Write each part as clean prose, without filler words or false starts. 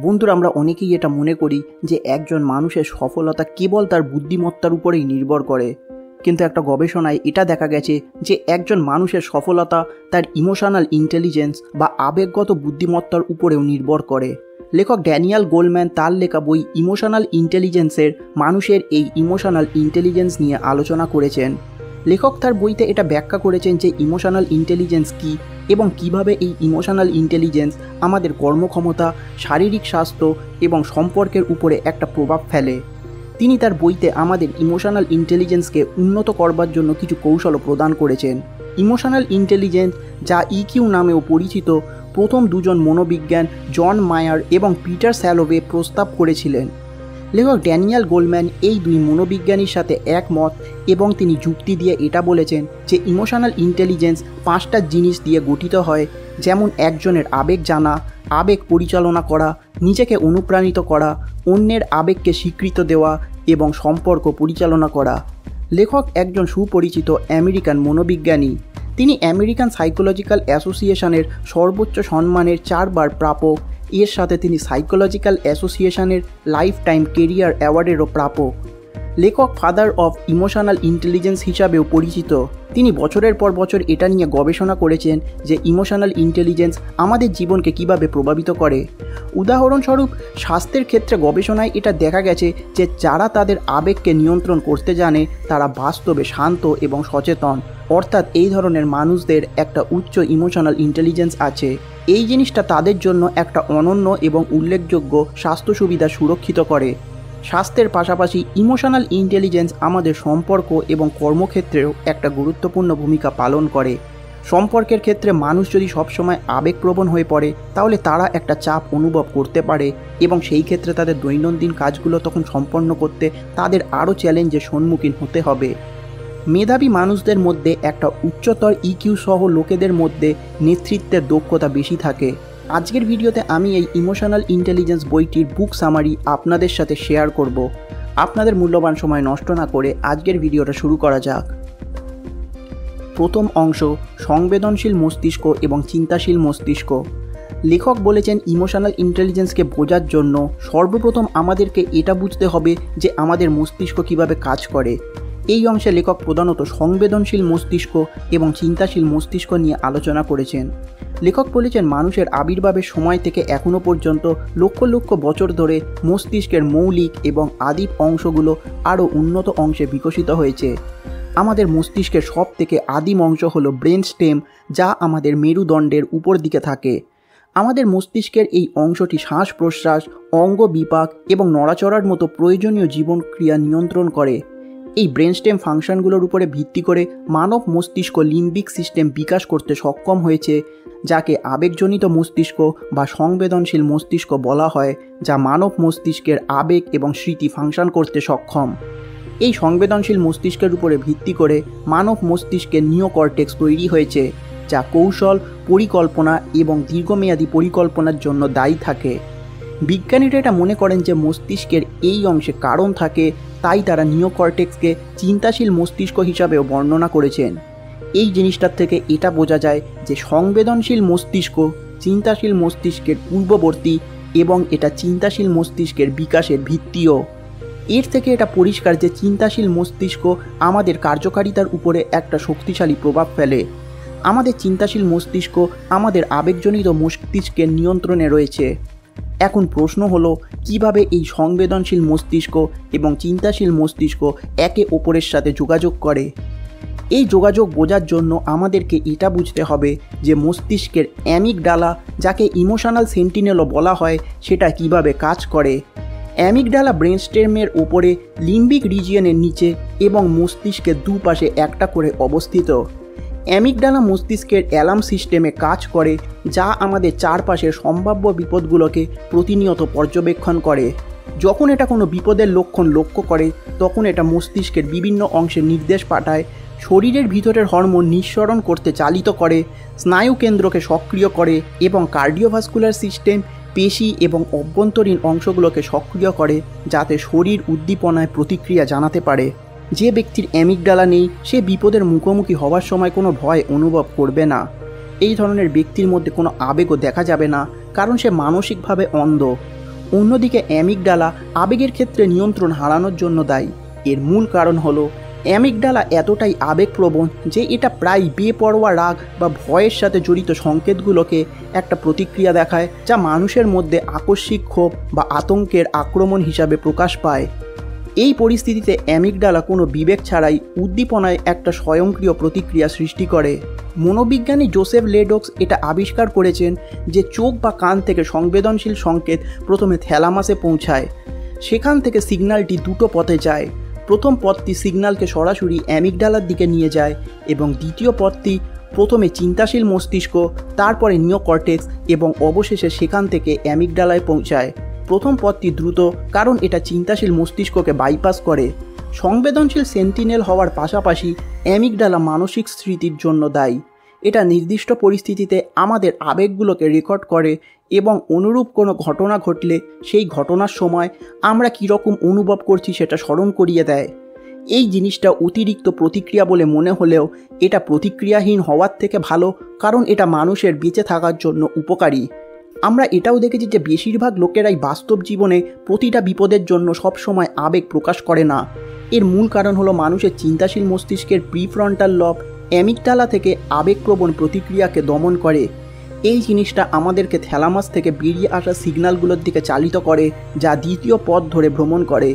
বন্ধুরা, আমরা অনেকেই এটা মনে করি যে একজন মানুষের সফলতা কেবল তার বুদ্ধিমত্তার উপরেই নির্ভর করে, কিন্তু একটা গবেষণায় এটা দেখা গেছে যে একজন মানুষের সফলতা তার ইমোশনাল ইন্টেলিজেন্স বা আবেগগত বুদ্ধিমত্তার উপরেও নির্ভর করে। লেখক ড্যানিয়েল গোলম্যান তার লেখা বই ইমোশনাল ইন্টেলিজেন্সের মানুষের এই ইমোশনাল ইন্টেলিজেন্স নিয়ে আলোচনা করেছেন। লেখক তার বইতে এটা ব্যাখ্যা করেছেন যে ইমোশনাল ইন্টেলিজেন্স কী এবং কিভাবে এই ইমোশনাল ইন্টেলিজেন্স আমাদের কর্মক্ষমতা, শারীরিক স্বাস্থ্য এবং সম্পর্কের উপরে একটা প্রভাব ফেলে। তিনি তার বইতে আমাদের ইমোশনাল ইন্টেলিজেন্সকে উন্নত করবার জন্য কিছু কৌশলও প্রদান করেছেন। ইমোশনাল ইন্টেলিজেন্স, যা ইকিউ নামেও পরিচিত, প্রথম দুজন মনোবিজ্ঞান জন মায়ার এবং পিটার স্যালোভে প্রস্তাব করেছিলেন। লেখক ড্যানিয়েল গোলম্যান এই দুই মনোবিজ্ঞানীর সাথে একমত এবং তিনি যুক্তি দিয়ে এটা বলেছেন যে ইমোশনাল ইন্টেলিজেন্স 5টা জিনিস দিয়ে গঠিত হয়, যেমন একজনের আবেগ জানা, আবেগ পরিচালনা করা, নিজেকে অনুপ্রাণিত করা, অন্যের আবেগকে স্বীকৃতি দেওয়া এবং সম্পর্ক পরিচালনা করা। লেখক একজন সুপরিচিত আমেরিকান মনোবিজ্ঞানী। তিনি আমেরিকান সাইকোলজিক্যাল অ্যাসোসিয়েশনের সর্বোচ্চ সম্মানের 4 বার প্রাপক। এর সাথে তিনি সাইকোলজিক্যাল অ্যাসোসিয়েশনের লাইফ টাইম কেরিয়ার অ্যাওয়ার্ডেরও প্রাপক। লেখক ফাদার অফ ইমোশনাল ইন্টেলিজেন্স হিসাবেও পরিচিত। তিনি বছরের পর বছর এটা নিয়ে গবেষণা করেছেন যে ইমোশনাল ইন্টেলিজেন্স আমাদের জীবনকে কিভাবে প্রভাবিত করে। উদাহরণস্বরূপ, স্বাস্থ্যের ক্ষেত্রে গবেষণায় এটা দেখা গেছে যে যারা তাদের আবেগকে নিয়ন্ত্রণ করতে জানে তারা বাস্তবে শান্ত এবং সচেতন, অর্থাৎ এই ধরনের মানুষদের একটা উচ্চ ইমোশনাল ইন্টেলিজেন্স আছে। এই জিনিসটা তাদের জন্য একটা অনন্য এবং উল্লেখযোগ্য স্বাস্থ্য সুবিধা সুরক্ষিত করে। স্বাস্থ্যের পাশাপাশি ইমোশনাল ইন্টেলিজেন্স আমাদের সম্পর্ক এবং কর্মক্ষেত্রেও একটা গুরুত্বপূর্ণ ভূমিকা পালন করে। সম্পর্কের ক্ষেত্রে মানুষ যদি সবসময় আবেগপ্রবণ হয়ে পড়ে তাহলে তারা একটা চাপ অনুভব করতে পারে এবং সেই ক্ষেত্রে তাদের দৈনন্দিন কাজগুলো তখন সম্পন্ন করতে তাদের আরও চ্যালেঞ্জের সম্মুখীন হতে হবে। মেধাবী মানুষদের মধ্যে একটা উচ্চতর ইকিউ সহ লোকেদের মধ্যে নেতৃত্বের দক্ষতা বেশি থাকে। আজকের ভিডিওতে আমি এই ইমোশনাল ইন্টেলিজেন্স বইটির বুক সামারি আপনাদের সাথে শেয়ার করব। আপনাদের মূল্যবান সময় নষ্ট না করে আজকের ভিডিওটা শুরু করা যাক। প্রথম অংশ, সংবেদনশীল মস্তিষ্ক এবং চিন্তাশীল মস্তিষ্ক। লেখক বলেছেন ইমোশনাল ইন্টেলিজেন্সকে বোঝার জন্য সর্বপ্রথম আমাদেরকে এটা বুঝতে হবে যে আমাদের মস্তিষ্ক কিভাবে কাজ করে। এই অংশে লেখক প্রধানত সংবেদনশীল মস্তিষ্ক এবং চিন্তাশীল মস্তিষ্ক নিয়ে আলোচনা করেছেন। লেখক বলেছেন মানুষের আবির্ভাবের সময় থেকে এখনও পর্যন্ত লক্ষ লক্ষ বছর ধরে মস্তিষ্কের মৌলিক এবং আদিম অংশগুলো আরও উন্নত অংশে বিকশিত হয়েছে। আমাদের মস্তিষ্কের সব থেকে আদিম অংশ হলো ব্রেন স্টেম, যা আমাদের মেরুদণ্ডের উপর দিকে থাকে। আমাদের মস্তিষ্কের এই অংশটি শ্বাস প্রশ্বাস, অঙ্গ বিপাক এবং নড়াচড়ার মতো প্রয়োজনীয় জীবনক্রিয়া নিয়ন্ত্রণ করে। এই ব্রেনস্টেম ফাংশনগুলোর উপরে ভিত্তি করে মানব মস্তিষ্ক লিম্বিক সিস্টেম বিকাশ করতে সক্ষম হয়েছে, যাকে আবেগজনিত মস্তিষ্ক বা সংবেদনশীল মস্তিষ্ক বলা হয়, যা মানব মস্তিষ্কের আবেগ এবং স্মৃতি ফাংশন করতে সক্ষম। এই সংবেদনশীল মস্তিষ্কের উপরে ভিত্তি করে মানব মস্তিষ্কের নিওকর্টেক্স তৈরি হয়েছে, যা কৌশল, পরিকল্পনা এবং দীর্ঘমেয়াদী পরিকল্পনার জন্য দায়ী থাকে। বিজ্ঞানীরা এটা মনে করেন যে মস্তিষ্কের এই অংশে কারণ থাকে, তাই তারা নিওকর্টেক্সকে চিন্তাশীল মস্তিষ্ক হিসাবেও বর্ণনা করেছেন। এই জিনিসটার থেকে এটা বোঝা যায় যে সংবেদনশীল মস্তিষ্ক চিন্তাশীল মস্তিষ্কের পূর্ববর্তী এবং এটা চিন্তাশীল মস্তিষ্কের বিকাশের ভিত্তিও। এর থেকে এটা পরিষ্কার যে চিন্তাশীল মস্তিষ্ক আমাদের কার্যকারিতার উপরে একটা শক্তিশালী প্রভাব ফেলে। আমাদের চিন্তাশীল মস্তিষ্ক আমাদের আবেগজনিত মস্তিষ্কের নিয়ন্ত্রণে রয়েছে। এখন প্রশ্ন হলো, কিভাবে এই সংবেদনশীল মস্তিষ্ক এবং চিন্তাশীল মস্তিষ্ক একে অপরের সাথে যোগাযোগ করে। এই যোগাযোগ বোঝার জন্য আমাদেরকে এটা বুঝতে হবে যে মস্তিষ্কের অ্যামিগডালা, যাকে ইমোশনাল সেন্টিনেলও বলা হয়, সেটা কিভাবে কাজ করে। অ্যামিগডালা ব্রেনস্টেমের ওপরে, লিম্বিক রিজিয়নের নিচে এবং মস্তিষ্কের দুপাশে একটা করে অবস্থিত। অ্যামিগডালা মস্তিষ্কের অ্যালার্ম সিস্টেমে কাজ করে, যা আমাদের চারপাশের সম্ভাব্য বিপদগুলোকে প্রতিনিয়ত পর্যবেক্ষণ করে। যখন এটা কোনো বিপদের লক্ষণ লক্ষ্য করে তখন এটা মস্তিষ্কের বিভিন্ন অংশে নির্দেশ পাঠায়, শরীরের ভিতরের হরমোন নিঃসরণ করতে চালিত করে, স্নায়ু কেন্দ্রকে সক্রিয় করে এবং কার্ডিওভাস্কুলার সিস্টেম, পেশি এবং অভ্যন্তরীণ অংশগুলোকে সক্রিয় করে, যাতে শরীর উদ্দীপনায় প্রতিক্রিয়া জানাতে পারে। যে ব্যক্তির অ্যামিগডালা নেই সে বিপদের মুখোমুখি হওয়ার সময় কোনো ভয় অনুভব করবে না। এই ধরনের ব্যক্তির মধ্যে কোনো আবেগও দেখা যাবে না, কারণ সে মানসিকভাবে অন্ধ। অন্যদিকে অ্যামিগডালা আবেগের ক্ষেত্রে নিয়ন্ত্রণ হারানোর জন্য দায়ী। এর মূল কারণ হলো অ্যামিগডালা এতটাই আবেগপ্রবণ যে এটা প্রায় বেপরোয়া রাগ বা ভয়ের সাথে জড়িত সংকেতগুলোকে একটা প্রতিক্রিয়া দেখায়, যা মানুষের মধ্যে আকস্মিক ক্ষোভ বা আতঙ্কের আক্রমণ হিসাবে প্রকাশ পায়। এই পরিস্থিতিতে অ্যামিগডালা কোনো বিবেক ছাড়াই উদ্দীপনায় একটা স্বয়ংক্রিয় প্রতিক্রিয়া সৃষ্টি করে। মনোবিজ্ঞানী জোসেফ লেডক্স এটা আবিষ্কার করেছেন যে চোখ বা কান থেকে সংবেদনশীল সংকেত প্রথমে থ্যালামাসে পৌঁছায়। সেখান থেকে সিগন্যালটি দুটো পথে যায়। প্রথম পথটি সিগন্যালকে সরাসরি অ্যামিগডালার দিকে নিয়ে যায় এবং দ্বিতীয় পথটি প্রথমে চিন্তাশীল মস্তিষ্ক, তারপরে নিওকর্টেক্স এবং অবশেষে সেখান থেকে অ্যামিগডালায় পৌঁছায়। প্রথম পথটি দ্রুত কারণ এটা চিন্তাশীল মস্তিষ্ককে বাইপাস করে। সংবেদনশীল সেন্টিনেল হওয়ার পাশাপাশি অ্যামিগডালা মানসিক স্মৃতির জন্য দায়ী। এটা নির্দিষ্ট পরিস্থিতিতে আমাদের আবেগগুলোকে রেকর্ড করে এবং অনুরূপ কোনো ঘটনা ঘটলে সেই ঘটনার সময় আমরা কীরকম অনুভব করছি সেটা স্মরণ করিয়ে দেয়। এই জিনিসটা অতিরিক্ত প্রতিক্রিয়া বলে মনে হলেও এটা প্রতিক্রিয়াহীন হওয়ার থেকে ভালো, কারণ এটা মানুষের বেঁচে থাকার জন্য উপকারী। আমরা এটাও দেখেছি যে বেশিরভাগ লোকেরাই বাস্তব জীবনে প্রতিটা বিপদের জন্য সবসময় আবেগ প্রকাশ করে না। এর মূল কারণ হলো মানুষের চিন্তাশীল মস্তিষ্কের প্রিফ্রন্টাল লব অ্যামিগডালা থেকে আবেগপ্রবণ প্রতিক্রিয়াকে দমন করে। এই জিনিসটা আমাদেরকে থ্যালামাস থেকে বেরিয়ে আসা সিগন্যালগুলোর দিকে চালিত করে, যা দ্বিতীয় পথ ধরে ভ্রমণ করে।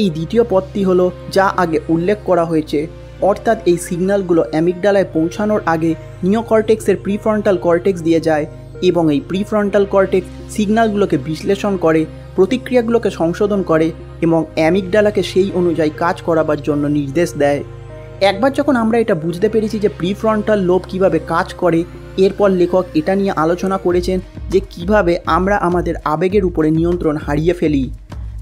এই দ্বিতীয় পথটি হলো যা আগে উল্লেখ করা হয়েছে, অর্থাৎ এই সিগন্যালগুলো অ্যামিগডালায় পৌঁছানোর আগে নিওকর্টেক্সের প্রিফ্রন্টাল কর্টেক্স দিয়ে যায় এবং এই প্রিফ্রন্টাল কর্টেক্স সিগন্যালগুলোকে বিশ্লেষণ করে, প্রতিক্রিয়াগুলোকে সংশোধন করে এবং অ্যামিগডালাকে সেই অনুযায়ী কাজ করাবার জন্য নির্দেশ দেয়। একবার যখন আমরা এটা বুঝতে পেরেছি যে প্রিফ্রন্টাল লোব কিভাবে কাজ করে, এরপর লেখক এটা নিয়ে আলোচনা করেছেন যে কিভাবে আমরা আমাদের আবেগের উপরে নিয়ন্ত্রণ হারিয়ে ফেলি।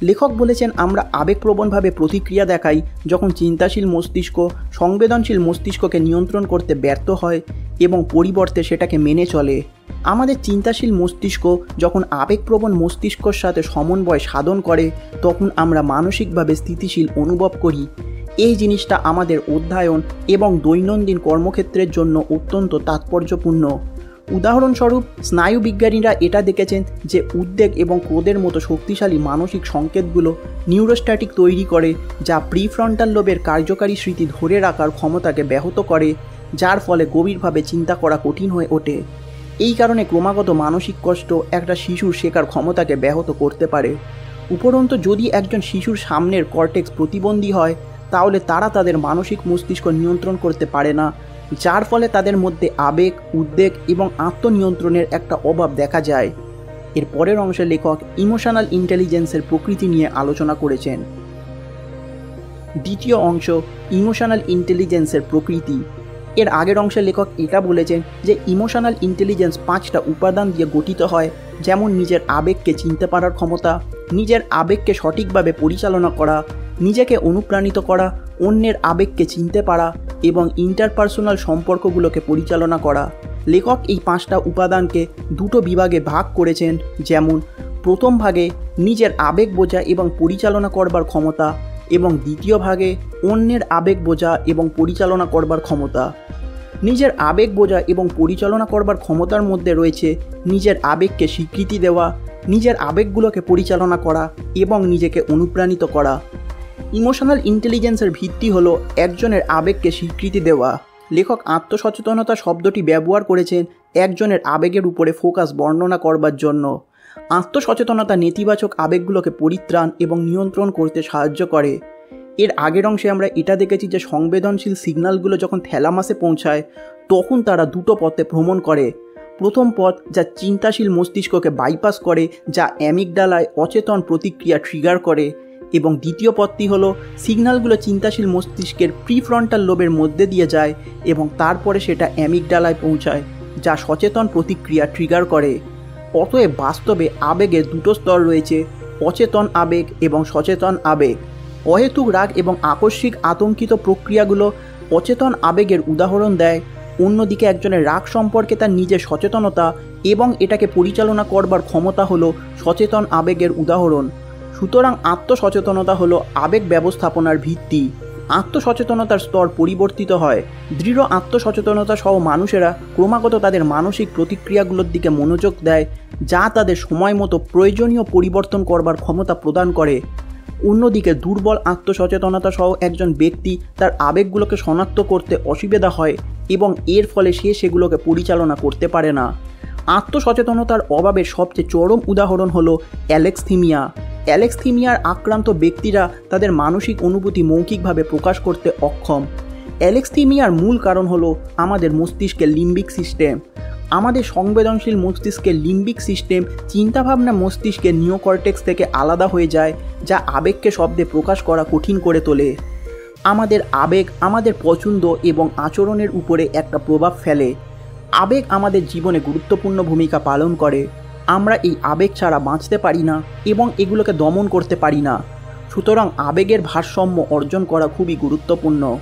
লেখক বলেছেন আমরা আবেগপ্রবণভাবে প্রতিক্রিয়া দেখাই যখন চিন্তাশীল মস্তিষ্ক সংবেদনশীল মস্তিষ্ককে নিয়ন্ত্রণ করতে ব্যর্থ হয় এবং পরিবর্তে সেটাকে মেনে চলে। আমাদের চিন্তাশীল মস্তিষ্ক যখন আবেগপ্রবণ মস্তিষ্কর সাথে সমন্বয় সাধন করে তখন আমরা মানসিকভাবে স্থিতিশীল অনুভব করি। এই জিনিসটা আমাদের অধ্যয়ন এবং দৈনন্দিন কর্মক্ষেত্রের জন্য অত্যন্ত তাৎপর্যপূর্ণ। উদাহরণস্বরূপ স্নায়ুবিজ্ঞানীরা এটা দেখেছেন যে উদ্বেগ এবং ক্রোধের মতো শক্তিশালী মানসিক সংকেতগুলো নিউরোস্ট্যাটিক তৈরি করে, যা প্রিফ্রন্টাল লোবের কার্যকারী স্মৃতি ধরে রাখার ক্ষমতাকে ব্যাহত করে, যার ফলে গভীরভাবে চিন্তা করা কঠিন হয়ে ওঠে। এই কারণে ক্রমাগত মানসিক কষ্ট একটা শিশুর শেখার ক্ষমতাকে ব্যাহত করতে পারে। উপরন্তু যদি একজন শিশুর সামনের কর্টেক্স প্রতিবন্ধী হয় তাহলে তারা তাদের মানসিক মস্তিষ্ক নিয়ন্ত্রণ করতে পারে না, যার ফলে তাদের মধ্যে আবেগ, উদ্বেগ এবং আত্মনিয়ন্ত্রণের একটা অভাব দেখা যায়। এর পরের অংশে লেখক ইমোশনাল ইন্টেলিজেন্সের প্রকৃতি নিয়ে আলোচনা করেছেন। দ্বিতীয় অংশ ইমোশনাল ইন্টেলিজেন্সের প্রকৃতি। এর আগের অংশে লেখক এটা বলেছেন যে ইমোশনাল ইন্টেলিজেন্স 5টা উপাদান দিয়ে গঠিত হয়, যেমন নিজের আবেগকে চিনতে পারার ক্ষমতা, নিজের আবেগকে সঠিকভাবে পরিচালনা করা, নিজেকে অনুপ্রাণিত করা, অন্যের আবেগকে চিনতে পারা এবং ইন্টারপার্সোনাল সম্পর্কগুলোকে পরিচালনা করা। লেখক এই 5টা উপাদানকে দুটো বিভাগে ভাগ করেছেন, যেমন প্রথম ভাগে নিজের আবেগ বোঝা এবং পরিচালনা করবার ক্ষমতা এবং দ্বিতীয় ভাগে অন্যের আবেগ বোঝা এবং পরিচালনা করবার ক্ষমতা। নিজের আবেগ বোঝা এবং পরিচালনা করবার ক্ষমতার মধ্যে রয়েছে নিজের আবেগকে স্বীকৃতি দেওয়া, নিজের আবেগগুলোকে পরিচালনা করা এবং নিজেকে অনুপ্রাণিত করা। ইমোশনাল ইন্টেলিজেন্সের ভিত্তি হলো একজনের আবেগকে স্বীকৃতি দেওয়া। লেখক আত্মসচেতনতা শব্দটি ব্যবহার করেছেন একজনের আবেগের উপরে ফোকাস বর্ণনা করবার জন্য। আত্মসচেতনতা নেতিবাচক আবেগগুলোকে পরিত্রাণ এবং নিয়ন্ত্রণ করতে সাহায্য করে। এর আগের অংশে আমরা এটা দেখেছি যে সংবেদনশীল সিগন্যালগুলো যখন থ্যালামাসে পৌঁছায় তখন তারা দুটো পথে ভ্রমণ করে। প্রথম পথ যা চিন্তাশীল মস্তিষ্ককে বাইপাস করে, যা অ্যামিগডালায় অচেতন প্রতিক্রিয়া ট্রিগার করে, এবং দ্বিতীয় পথটি হলো সিগন্যালগুলো চিন্তাশীল মস্তিষ্কের প্রিফ্রন্টাল লোবের মধ্যে দিয়ে যায় এবং তারপরে সেটা অ্যামিগডালায় পৌঁছায়, যা সচেতন প্রতিক্রিয়া ট্রিগার করে। অতএব বাস্তবে আবেগের দুটো স্তর রয়েছে, অচেতন আবেগ এবং সচেতন আবেগ। অহেতুক রাগ এবং আকস্মিক আতঙ্কিত প্রক্রিয়াগুলো অচেতন আবেগের উদাহরণ দেয়। অন্যদিকে একজনের রাগ সম্পর্কে তার নিজের সচেতনতা এবং এটাকে পরিচালনা করবার ক্ষমতা হলো সচেতন আবেগের উদাহরণ। সুতরাং আত্মসচেতনতা হলো আবেগ ব্যবস্থাপনার ভিত্তি। আত্মসচেতনতার স্তর পরিবর্তিত হয়। দৃঢ় আত্মসচেতনতা সহ মানুষেরা ক্রমাগত তাদের মানসিক প্রতিক্রিয়াগুলোর দিকে মনোযোগ দেয়, যা তাদের সময় মতো প্রয়োজনীয় পরিবর্তন করবার ক্ষমতা প্রদান করে। অন্যদিকে দুর্বল আত্মসচেতনতা সহ একজন ব্যক্তি তার আবেগগুলোকে শনাক্ত করতে অসুবিধা হয় এবং এর ফলে সে সেগুলোকে পরিচালনা করতে পারে না। আত্মসচেতনতার অভাবের সবচেয়ে চরম উদাহরণ হলো অ্যালেক্সথিমিয়া। অ্যালেক্সথিমিয়ার আক্রান্ত ব্যক্তিরা তাদের মানসিক অনুভূতি মৌখিকভাবে প্রকাশ করতে অক্ষম। অ্যালেক্সথিমিয়ার মূল কারণ হলো আমাদের মস্তিষ্কের লিম্বিক সিস্টেম। আমাদের সংবেদনশীল মস্তিষ্কের লিম্বিক সিস্টেম চিন্তাভাবনা মস্তিষ্কের নিওকর্টেক্স থেকে আলাদা হয়ে যায়, যা আবেগকে শব্দে প্রকাশ করা কঠিন করে তোলে। আমাদের আবেগ আমাদের পছন্দ এবং আচরণের উপরে একটা প্রভাব ফেলে। আবেগ আমাদের জীবনে গুরুত্বপূর্ণ ভূমিকা পালন করে। আমরা এই আবেগ ছাড়া বাঁচতে পারি না এবং এগুলোকে দমন করতে পারি না। সুতরাং আবেগের ভারসাম্য অর্জন করা খুবই গুরুত্বপূর্ণ।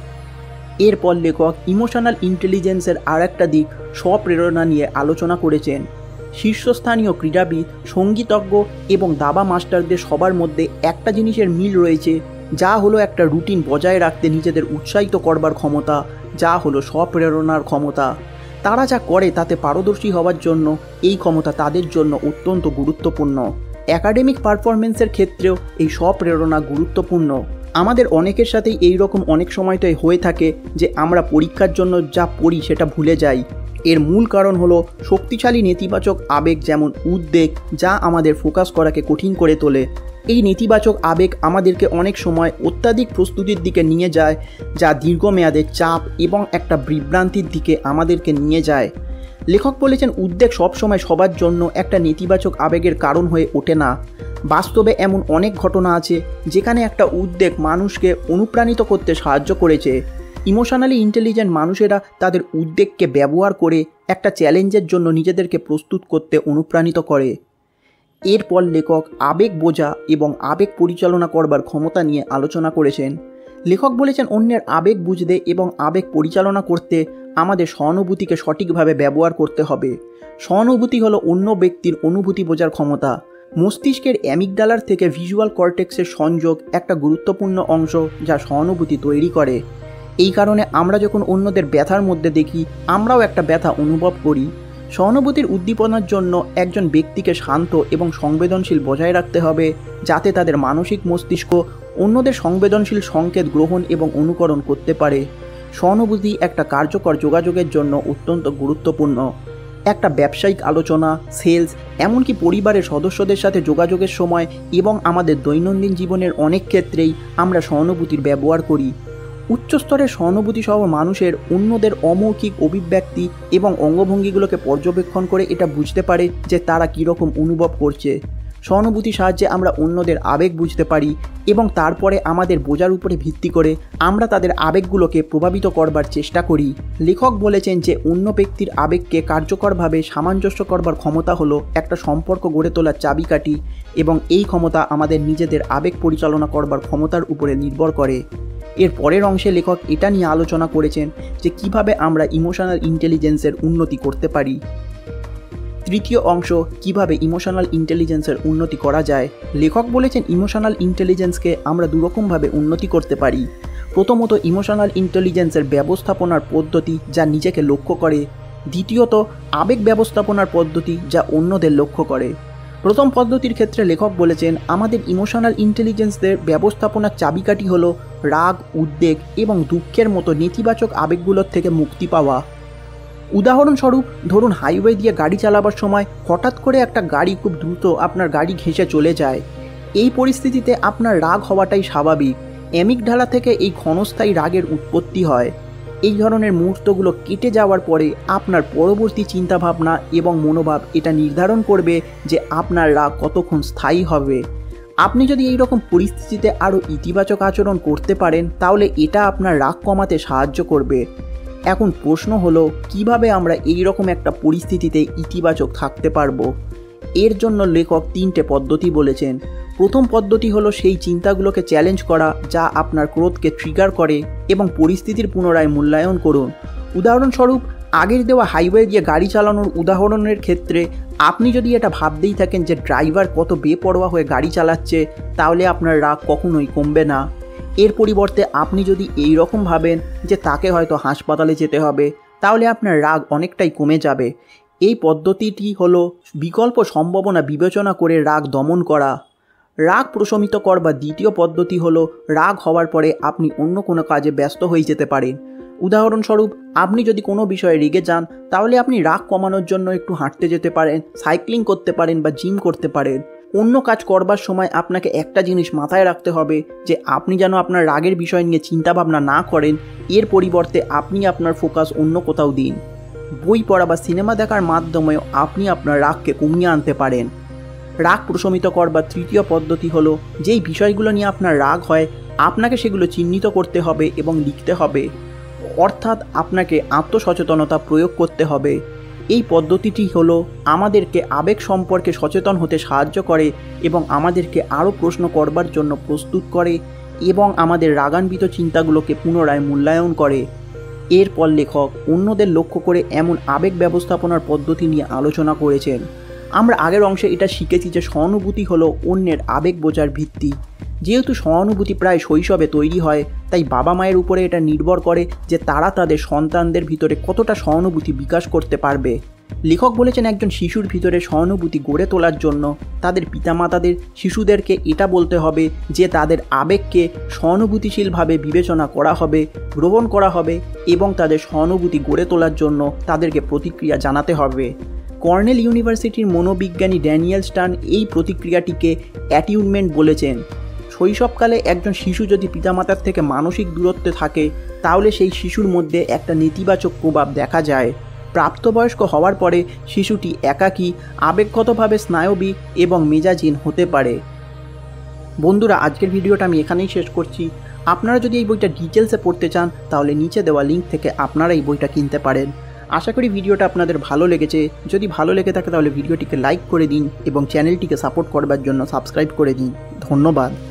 এরপর লেখক ইমোশনাল ইন্টেলিজেন্সের আর একটা দিক স্বপ্রেরণা নিয়ে আলোচনা করেছেন। শীর্ষস্থানীয় ক্রীড়াবিদ, সঙ্গীতজ্ঞ এবং দাবা মাস্টারদের সবার মধ্যে একটা জিনিসের মিল রয়েছে, যা হলো একটা রুটিন বজায় রাখতে নিজেদের উৎসাহিত করবার ক্ষমতা, যা হলো স্বপ্রেরণার ক্ষমতা। তারা যা করে তাতে পারদর্শী হওয়ার জন্য এই ক্ষমতা তাদের জন্য অত্যন্ত গুরুত্বপূর্ণ। একাডেমিক পারফরমেন্সের ক্ষেত্রেও এই স্বপ্রেরণা গুরুত্বপূর্ণ। আমাদের অনেকের সাথেই এই রকম অনেক সময় তো হয়ে থাকে যে আমরা পরীক্ষার জন্য যা পড়ি সেটা ভুলে যাই। এর মূল কারণ হলো শক্তিশালী নেতিবাচক আবেগ, যেমন উদ্বেগ, যা আমাদের ফোকাস করাকে কঠিন করে তোলে। এই নেতিবাচক আবেগ আমাদেরকে অনেক সময় অত্যাধিক প্রস্তুতির দিকে নিয়ে যায়, যা দীর্ঘমেয়াদে চাপ এবং একটা বিভ্রান্তির দিকে আমাদেরকে নিয়ে যায়। লেখক বলেছেন, উদ্বেগ সবসময় সবার জন্য একটা নেতিবাচক আবেগের কারণ হয়ে ওঠে না। বাস্তবে এমন অনেক ঘটনা আছে যেখানে একটা উদ্বেগ মানুষকে অনুপ্রাণিত করতে সাহায্য করেছে। ইমোশনালি ইন্টেলিজেন্ট মানুষেরা তাদের উদ্বেগকে ব্যবহার করে একটা চ্যালেঞ্জের জন্য নিজেদেরকে প্রস্তুত করতে অনুপ্রাণিত করে। এরপর লেখক আবেগ বোঝা এবং আবেগ পরিচালনা করবার ক্ষমতা নিয়ে আলোচনা করেছেন। লেখক বলেছেন, অন্যের আবেগ বুঝতে এবং আবেগ পরিচালনা করতে আমাদের সহানুভূতিকে সঠিকভাবে ব্যবহার করতে হবে। সহানুভূতি হলো অন্য ব্যক্তির অনুভূতি বোঝার ক্ষমতা। মস্তিষ্কের অ্যামিগডালার থেকে ভিজুয়াল কর্টেক্সের সংযোগ একটা গুরুত্বপূর্ণ অংশ, যা সহানুভূতি তৈরি করে। এই কারণে আমরা যখন অন্যদের ব্যথার মধ্যে দেখি, আমরাও একটা ব্যথা অনুভব করি। সহানুভূতির উদ্দীপনার জন্য একজন ব্যক্তিকে শান্ত এবং সংবেদনশীল বজায় রাখতে হবে, যাতে তাদের মানসিক মস্তিষ্ক অন্যদের সংবেদনশীল সংকেত গ্রহণ এবং অনুকরণ করতে পারে। সহানুভূতি একটা কার্যকর যোগাযোগের জন্য অত্যন্ত গুরুত্বপূর্ণ। একটা ব্যবসায়িক আলোচনা, সেলস, এমনকি পরিবারের সদস্যদের সাথে যোগাযোগের সময় এবং আমাদের দৈনন্দিন জীবনের অনেক ক্ষেত্রেই আমরা সহানুভূতির ব্যবহার করি। উচ্চস্তরের সহানুভূতি সহ মানুষের অন্যদের অমৌখিক অভিব্যক্তি এবং অঙ্গভঙ্গিগুলোকে পর্যবেক্ষণ করে এটা বুঝতে পারে যে তারা কীরকম অনুভব করছে। সহানুভূতির সাহায্যে আমরা অন্যদের আবেগ বুঝতে পারি এবং তারপরে আমাদের বোঝার উপরে ভিত্তি করে আমরা তাদের আবেগগুলোকে প্রভাবিত করবার চেষ্টা করি। লেখক বলেছেন যে অন্য ব্যক্তির আবেগকে কার্যকরভাবে সামঞ্জস্য করবার ক্ষমতা হলো একটা সম্পর্ক গড়ে তোলার চাবিকাঠি এবং এই ক্ষমতা আমাদের নিজেদের আবেগ পরিচালনা করবার ক্ষমতার উপরে নির্ভর করে। এর পরের অংশে লেখক এটা নিয়ে আলোচনা করেছেন যে কিভাবে আমরা ইমোশনাল ইন্টেলিজেন্সের উন্নতি করতে পারি। তৃতীয় অংশ, কিভাবে ইমোশনাল ইন্টেলিজেন্সের উন্নতি করা যায়। লেখক বলেছেন, ইমোশনাল ইন্টেলিজেন্সকে আমরা দুরকমভাবে উন্নতি করতে পারি। প্রথমত, ইমোশনাল ইন্টেলিজেন্সের ব্যবস্থাপনার পদ্ধতি, যা নিজেকে লক্ষ্য করে। দ্বিতীয়ত, আবেগ ব্যবস্থাপনার পদ্ধতি, যা অন্যদের লক্ষ্য করে। প্রথম পদ্ধতির ক্ষেত্রে লেখক বলেছেন, আমাদের ইমোশনাল ইন্টেলিজেন্সদের ব্যবস্থাপনার চাবিকাঠি হলো রাগ, উদ্বেগ এবং দুঃখের মতো নেতিবাচক আবেগগুলোর থেকে মুক্তি পাওয়া। উদাহরণস্বরূপ, ধরুন হাইওয়ে দিয়ে গাড়ি চালাবার সময় হঠাৎ করে একটা গাড়ি খুব দ্রুত আপনার গাড়ি ঘেঁষে চলে যায়। এই পরিস্থিতিতে আপনার রাগ হওয়াটাই স্বাভাবিক। অ্যামিগডালা থেকে এই ক্ষণস্থায়ী রাগের উৎপত্তি হয়। এই ধরনের মুহূর্তগুলো কেটে যাওয়ার পরে আপনার পরবর্তী চিন্তাভাবনা এবং মনোভাব এটা নির্ধারণ করবে যে আপনার রাগ কতক্ষণ স্থায়ী হবে। আপনি যদি এই রকম পরিস্থিতিতে আরও ইতিবাচক আচরণ করতে পারেন, তাহলে এটা আপনার রাগ কমাতে সাহায্য করবে। এখন প্রশ্ন হলো, কিভাবে আমরা এই রকম একটা পরিস্থিতিতে ইতিবাচক থাকতে পারবো। এর জন্য লেখক 3টে পদ্ধতি বলেছেন। প্রথম পদ্ধতি হলো সেই চিন্তাগুলোকে চ্যালেঞ্জ করা যা আপনার ক্রোধকে ট্রিগার করে এবং পরিস্থিতির পুনরায় মূল্যায়ন করুন। উদাহরণস্বরূপ, আগের দেওয়া হাইওয়ে দিয়ে গাড়ি চালানোর উদাহরণের ক্ষেত্রে আপনি যদি এটা ভাবতেই থাকেন যে ড্রাইভার কত বেপরোয়া হয়ে গাড়ি চালাচ্ছে, তাহলে আপনার রাগ কখনোই কমবে না। এর পরিবর্তে আপনি যদি এই রকম ভাবেন যে তাকে হয়তো হাসপাতালে যেতে হবে, তাহলে আপনার রাগ অনেকটাই কমে যাবে। এই পদ্ধতিটি হলো বিকল্প সম্ভাবনা বিবেচনা করে রাগ দমন করা। রাগ প্রশমিতকর বা দ্বিতীয় পদ্ধতি হলো রাগ হওয়ার পরে আপনি অন্য কোনো কাজে ব্যস্ত হয়ে যেতে পারেন। উদাহরণস্বরূপ, আপনি যদি কোনো বিষয়ে রেগে যান, তাহলে আপনি রাগ কমানোর জন্য একটু হাঁটতে যেতে পারেন, সাইক্লিং করতে পারেন বা জিম করতে পারেন। অন্য কাজ করবার সময় আপনাকে একটা জিনিস মাথায় রাখতে হবে যে আপনি যেন আপনার রাগের বিষয় নিয়ে চিন্তাভাবনা না করেন, এর পরিবর্তে আপনি আপনার ফোকাস অন্য কোথাও দিন। বই পড়া বা সিনেমা দেখার মাধ্যমেও আপনি আপনার রাগকে কমিয়ে আনতে পারেন। রাগ প্রশমিতকর বা তৃতীয় পদ্ধতি হলো যেই বিষয়গুলো নিয়ে আপনার রাগ হয়, আপনাকে সেগুলো চিহ্নিত করতে হবে এবং লিখতে হবে, অর্থাৎ আপনাকে আত্মসচেতনতা প্রয়োগ করতে হবে। এই পদ্ধতিটি হলো আমাদেরকে আবেগ সম্পর্কে সচেতন হতে সাহায্য করে এবং আমাদেরকে আরও প্রশ্ন করবার জন্য প্রস্তুত করে এবং আমাদের রাগান্বিত চিন্তাগুলোকে পুনরায় মূল্যায়ন করে। এরপর লেখক অন্যদের লক্ষ্য করে এমন আবেগ ব্যবস্থাপনার পদ্ধতি নিয়ে আলোচনা করেছেন। আমরা আগের অংশে এটা শিখেছি যে সহানুভূতি হলো অন্যের আবেগ বোঝার ভিত্তি। যেহেতু সহানুভূতি প্রায় শৈশবে তৈরি হয়, তাই বাবা মায়ের উপরে এটা নির্ভর করে যে তারা তাদের সন্তানদের ভিতরে কতটা সহানুভূতি বিকাশ করতে পারবে। লেখক বলেছেন একজন শিশুর ভিতরে সহানুভূতি গড়ে তোলার জন্য তাদের পিতামাতাদের শিশুদেরকে এটা বলতে হবে যে তাদের আবেগকে সহানুভূতিশীলভাবে বিবেচনা করা হবে, গ্রহণ করা হবে এবং তাদের সহানুভূতি গড়ে তোলার জন্য তাদেরকে প্রতিক্রিয়া জানাতে হবে। কর্নেল ইউনিভার্সিটির মনোবিজ্ঞানী ড্যানিয়েল স্টান এই প্রতিক্রিয়াটিকে অ্যাটিউনমেন্ট বলেছেন। শৈশবকালে একজন শিশু যদি পিতামাতার থেকে মানসিক দূরত্বে থাকে, তাহলে সেই শিশুর মধ্যে একটা নেতিবাচক প্রভাব দেখা যায়। প্রাপ্তবয়স্ক হওয়ার পরে শিশুটি একাকী, আবেগগতভাবে স্নায়বিক এবং মেজাজহীন হতে পারে। বন্ধুরা, আজকের ভিডিওটা আমি এখানেই শেষ করছি। আপনারা যদি এই বইটা ডিটেলসে পড়তে চান, তাহলে নিচে দেওয়া লিঙ্ক থেকে আপনারা এই বইটা কিনতে পারেন। আশা করি ভিডিওটা আপনাদের ভালো লেগেছে। যদি ভালো লেগে থাকে তাহলে ভিডিওটিকে লাইক করে দিন এবং চ্যানেলটিকে সাপোর্ট করবার জন্য সাবস্ক্রাইব করে দিন। ধন্যবাদ।